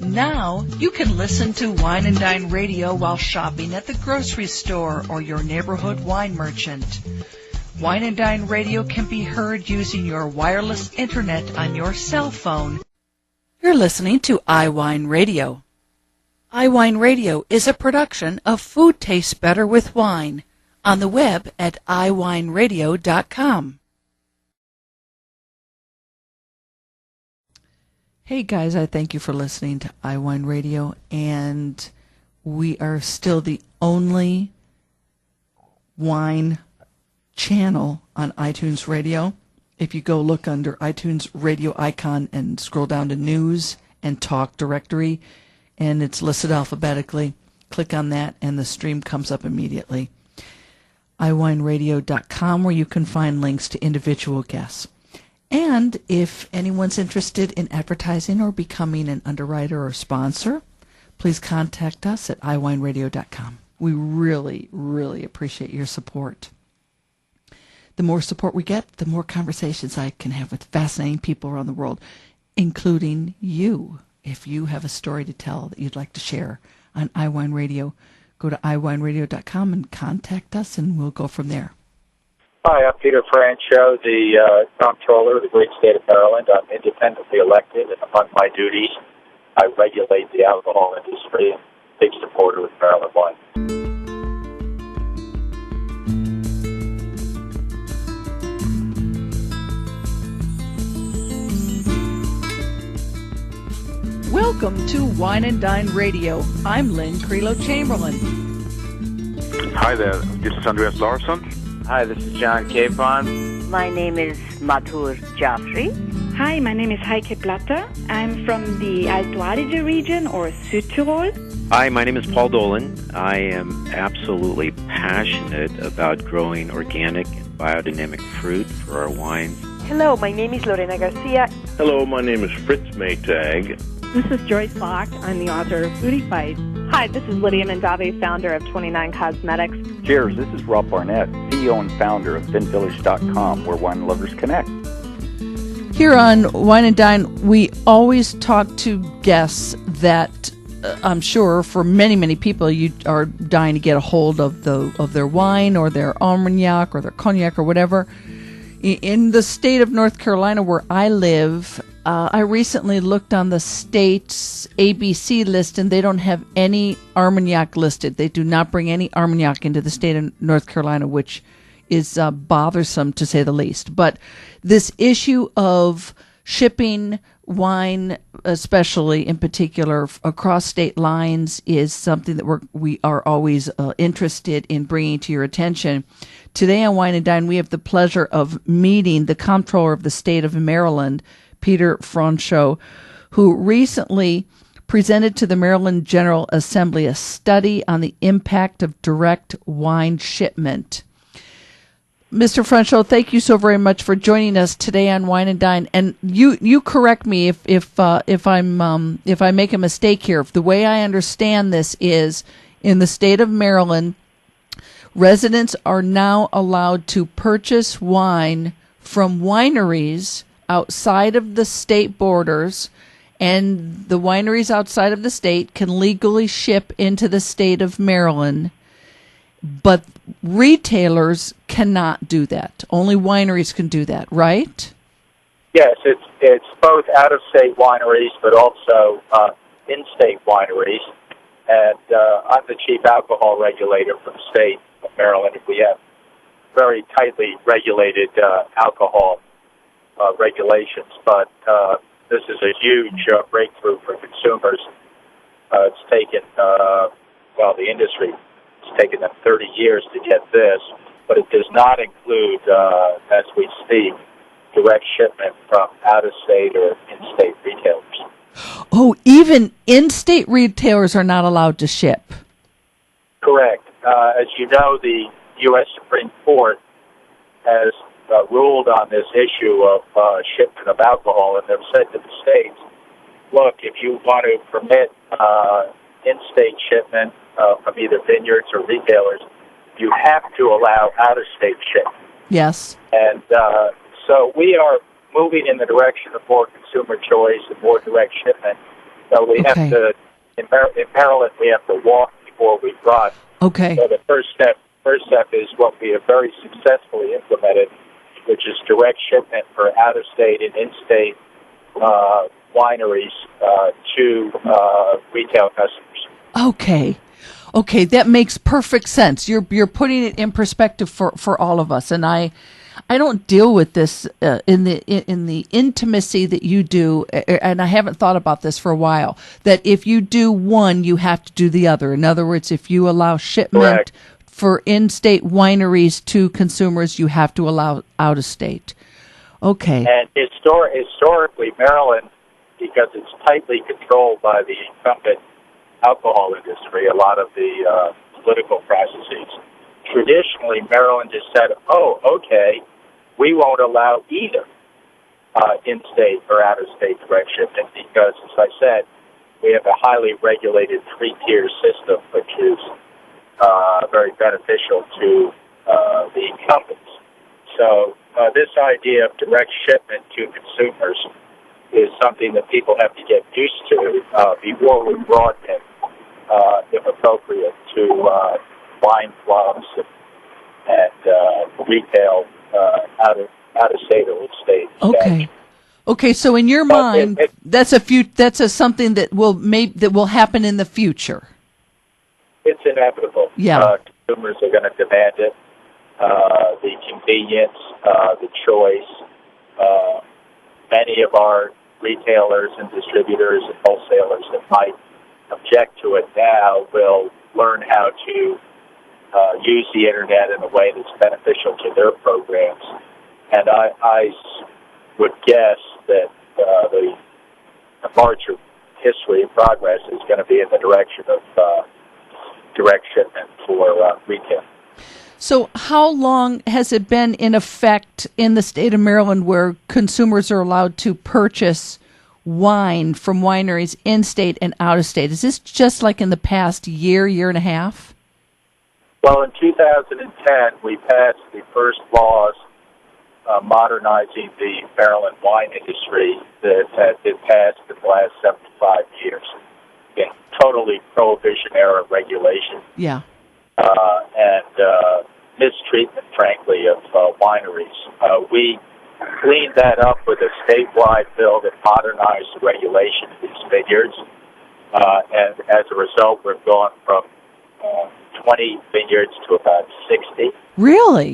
Now you can listen to Wine and Dine Radio while shopping at the grocery store or your neighborhood wine merchant. Wine and Dine Radio can be heard using your wireless internet on your cell phone. You're listening to iWineRadio. iWineRadio is a production of Food Tastes Better with Wine on the web at iWineRadio.com. Hey guys, I thank you for listening to iWineRadio, and we are still the only wine channel on iTunes Radio. If you go look under iTunes radio icon and scroll down to News and Talk Directory, and it's listed alphabetically, click on that and the stream comes up immediately. iWineRadio.com, where you can find links to individual guests. And if anyone's interested in advertising or becoming an underwriter or sponsor, please contact us at iWineRadio.com. We really, really appreciate your support. The more support we get, the more conversations I can have with fascinating people around the world, including you. If you have a story to tell that you'd like to share on iWine Radio, go to iWineRadio.com and contact us, and we'll go from there. Hi, I'm Peter Franchot, the Comptroller of the great state of Maryland. I'm independently elected, and among my duties, I regulate the alcohol industry and big supporter of Maryland wine. Welcome to Wine and Dine Radio. I'm Lynn Creelo-Chamberlain. Hi there, this is Andreas Larsson. Hi, this is John Capon. My name is Madhur Jaffrey. Hi, my name is Heike Platter. I'm from the Alto Adige region, or Südtirol. Hi, my name is Paul Dolan. I am absolutely passionate about growing organic and biodynamic fruit for our wines. Hello, my name is Lorena Garcia. Hello, my name is Fritz Maytag. This is Joyce Locke. I'm the author of Foodie Fight. Hi, this is Lydia Mandave, founder of 29 Cosmetics. Cheers, this is Rob Barnett, CEO and founder of VinVillage.com, where wine lovers connect. Here on Wine and Dine, we always talk to guests that I'm sure for many, many people you are dying to get a hold of their wine or their Armagnac or their cognac or whatever. In the state of North Carolina where I live, I recently looked on the state's ABC list, and they don't have any Armagnac listed. They do not bring any Armagnac into the state of North Carolina, which is bothersome to say the least. But this issue of shipping wine, especially in particular across state lines, is something that we are always interested in bringing to your attention. Today on Wine and Dine, we have the pleasure of meeting the Comptroller of the state of Maryland, Peter Franchot, who recently presented to the Maryland General Assembly a study on the impact of direct wine shipment. Mr. Franchot, thank you so very much for joining us today on Wine and Dine. And you correct me if I make a mistake here. The way I understand this is, in the state of Maryland, residents are now allowed to purchase wine from wineries outside of the state borders, and the wineries outside of the state can legally ship into the state of Maryland, but retailers cannot do that. Only wineries can do that, right? Yes, it's both out-of-state wineries, but also in-state wineries. And I'm the chief alcohol regulator for the state of Maryland. We have very tightly regulated alcohol regulations, but this is a huge breakthrough for consumers. It's taken, the industry, it's taken them 30 years to get this, but it does not include, as we speak, direct shipment from out-of-state or in-state retailers. Oh, even in-state retailers are not allowed to ship? Correct. As you know, the U.S. Supreme Court has ruled on this issue of shipment of alcohol, and they've said to the states, look, if you want to permit in-state shipment from either vineyards or retailers, you have to allow out-of-state shipment. Yes. And so we are moving in the direction of more consumer choice and more direct shipment. So we have to, in Maryland, we have to walk before we run. Okay. So the first step is what we have very successfully implemented, which is direct shipment for out-of-state and in-state wineries to retail customers. Okay, that makes perfect sense. You're putting it in perspective for all of us, and I don't deal with this in the intimacy that you do, and I haven't thought about this for a while. That if you do one, you have to do the other. In other words, if you allow shipment for in-state wineries to consumers, you have to allow out-of-state. Okay. And historically, Maryland, because it's tightly controlled by the incumbent alcohol industry, a lot of the political processes, traditionally Maryland has said, we won't allow either in-state or out-of-state direct shipment because, as I said, we have a highly regulated three-tier system, which is very beneficial to the incumbents. So this idea of direct shipment to consumers is something that people have to get used to before we broaden it, if appropriate, to wine clubs and retail out of state or in-state. Okay. So in your mind, that's something that will happen in the future. It's inevitable. Yeah. Consumers are going to demand it. The convenience, the choice. Many of our retailers and distributors and wholesalers that might object to it now will learn how to use the Internet in a way that's beneficial to their programs. And I would guess that the march of history and progress is going to be in the direction of direct shipment for retail. So how long has it been in effect in the state of Maryland where consumers are allowed to purchase wine from wineries in-state and out-of-state? Is this just like in the past year and a half? Well, in 2010, we passed the first laws modernizing the Maryland wine industry that had been passed in the last 75 years. In totally prohibition-era regulation. Yeah. And mistreatment, frankly, of wineries. We cleaned that up with a statewide bill that modernized the regulation of these vineyards. And as a result, we've gone from 20 vineyards to about 60. Really?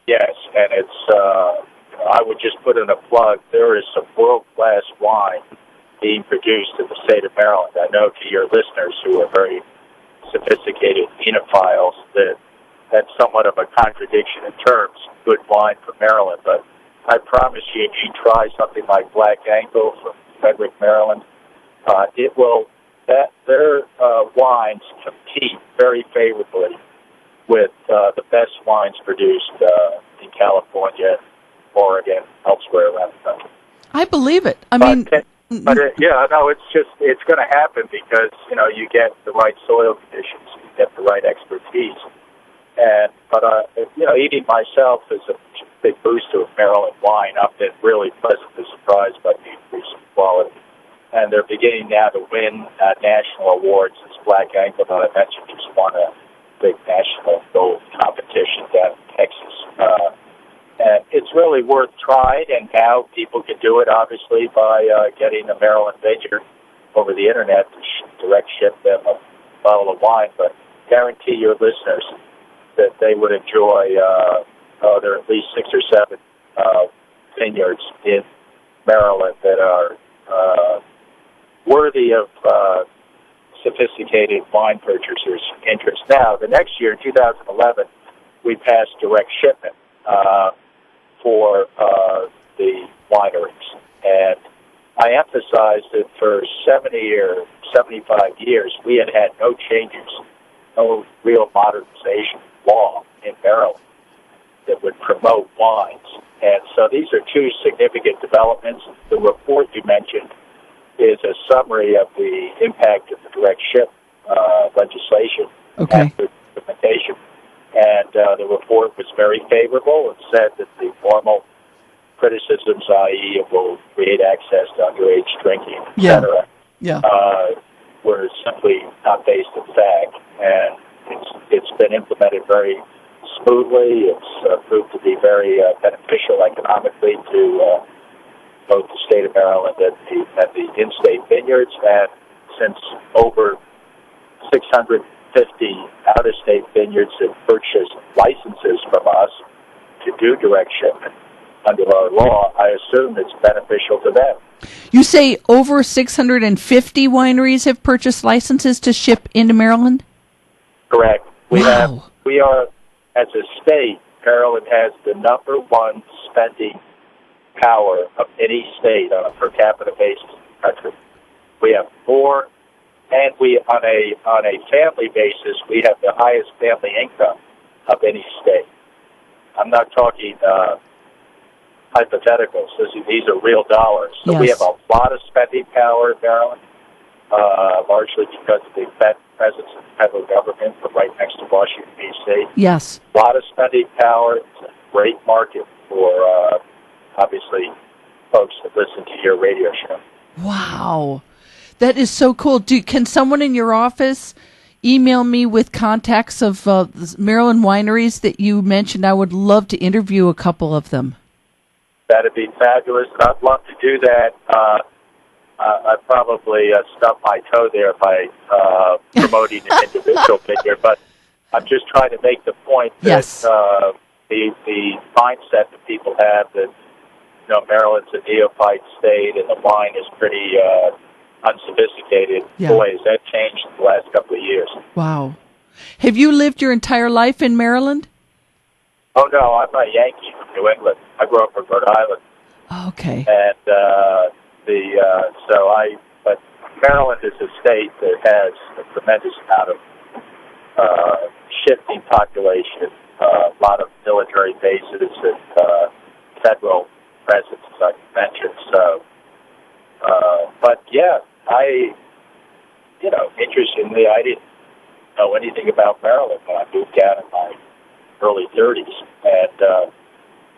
Yes, and it's, I would just put in a plug, there is some world-class wine being produced in the state of Maryland. I know to your listeners who are very sophisticated enophiles that that's somewhat of a contradiction in terms, good wine from Maryland, but I promise you, if you try something like Black Angle from Frederick, Maryland, it will, their wines compete very favorably with the best wines produced in California, Oregon, elsewhere around the country. I believe it. I mean... it's going to happen because, you get the right soil conditions, you get the right expertise. But eating myself is a big booster of Maryland wine. I've been really pleasantly surprised by the increase in quality. And they're beginning now to win national awards. This Black Angle that I mentioned just won a big national gold competition down in Texas. And it's really worth trying, and now people can do it, obviously, by getting a Maryland vineyard over the Internet to direct ship them a bottle of wine. But guarantee your listeners that they would enjoy, there are at least 6 or 7 vineyards in Maryland that are worthy of sophisticated wine purchasers' interest. Now, the next year, 2011, we passed direct shipment for the wineries. And I emphasized that for 70 or 75 years, we had no changes, no real modernization law in Maryland that would promote wines. And so these are two significant developments. The report you mentioned is a summary of the impact of the direct ship legislation and implementation. And the report was very favorable. It said that the formal criticisms, i.e. it will create access to underage drinking, etc., were simply not based in fact, and it's been implemented very smoothly. It's proved to be very beneficial economically to both the state of Maryland and the in-state vineyards, and since over 650 out-of-state vineyards have purchased licenses from us to do direct shipment under our law, I assume it's beneficial to them. You say over 650 wineries have purchased licenses to ship into Maryland? Correct. We Wow. are, as a state, Maryland has the number one spending power of any state on a per capita basis in the country. We have more, and we on a family basis, we have the highest family income of any state. I'm not talking hypotheticals. These are real dollars. So we have a lot of spending power in Maryland, largely because of the presence of the federal government. We're right next to Washington, D.C. Yes. A lot of spending power. It's a great market for, obviously, folks that listen to your radio show. Wow. That is so cool. Can someone in your office email me with contacts of Maryland wineries that you mentioned? I would love to interview a couple of them. That'd be fabulous. I'd love to do that. I probably stubbed my toe there by promoting an individual figure, but I'm just trying to make the point that the mindset that people have that Maryland's a neophyte state and the wine is pretty unsophisticated. Yeah. Boy, has that changed in the last couple of years. Wow. Have you lived your entire life in Maryland? Oh, no, I'm a Yankee from New England. I grew up in Rhode Island. Okay. And but Maryland is a state that has a tremendous amount of shifting population, a lot of military bases and federal presence, as I mentioned. So, but yeah, interestingly, I didn't know anything about Maryland when I moved down in my early 30s, and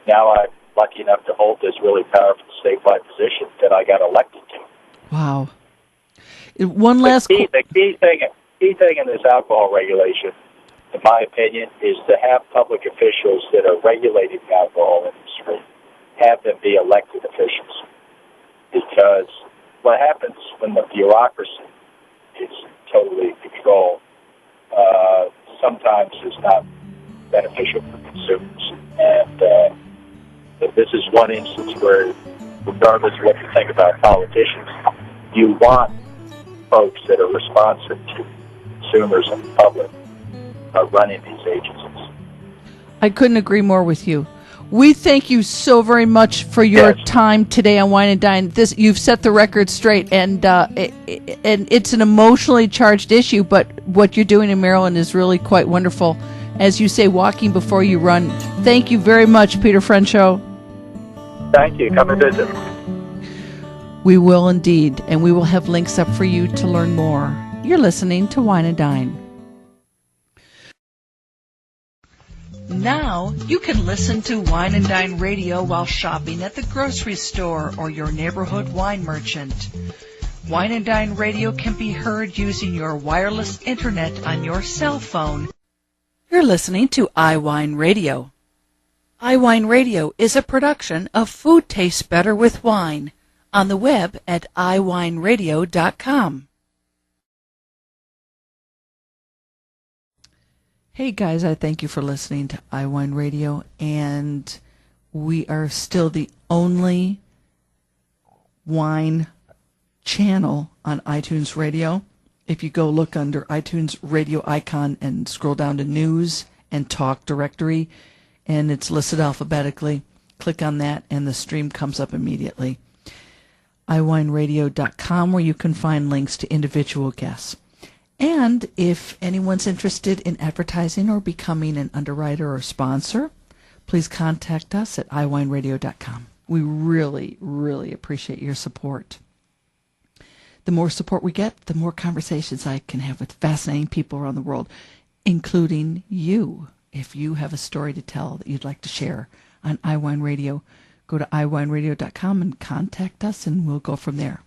now I'm lucky enough to hold this really powerful statewide position that I got elected to. Wow. One last the key thing in this alcohol regulation, in my opinion, is to have public officials that are regulating the alcohol industry, have them be elected officials. Because what happens when the bureaucracy is totally in control sometimes is not beneficial for consumers. And this is one instance where, regardless of what you think about politicians, you want folks that are responsive to consumers and the public running these agencies. I couldn't agree more with you. We thank you so very much for your time today on Wine and Dine. You've set the record straight, and it's an emotionally charged issue, but what you're doing in Maryland is really quite wonderful. As you say, walking before you run. Thank you very much, Peter Franchot. Thank you. Come and visit. We will indeed, and we will have links up for you to learn more. You're listening to Wine and Dine. Now you can listen to Wine and Dine Radio while shopping at the grocery store or your neighborhood wine merchant. Wine and Dine Radio can be heard using your wireless internet on your cell phone. You're listening to iWineRadio. iWineRadio is a production of Food Tastes Better with Wine on the web at iWineRadio.com. Hey guys, I thank you for listening to iWine Radio, and we are still the only wine channel on iTunes Radio. If you go look under iTunes radio icon and scroll down to News and Talk Directory, and it's listed alphabetically, click on that and the stream comes up immediately. iWineRadio.com, where you can find links to individual guests. And if anyone's interested in advertising or becoming an underwriter or sponsor, please contact us at iWineRadio.com. We really, really appreciate your support. The more support we get, the more conversations I can have with fascinating people around the world, including you. If you have a story to tell that you'd like to share on iWine Radio, go to iWineRadio.com and contact us, and we'll go from there.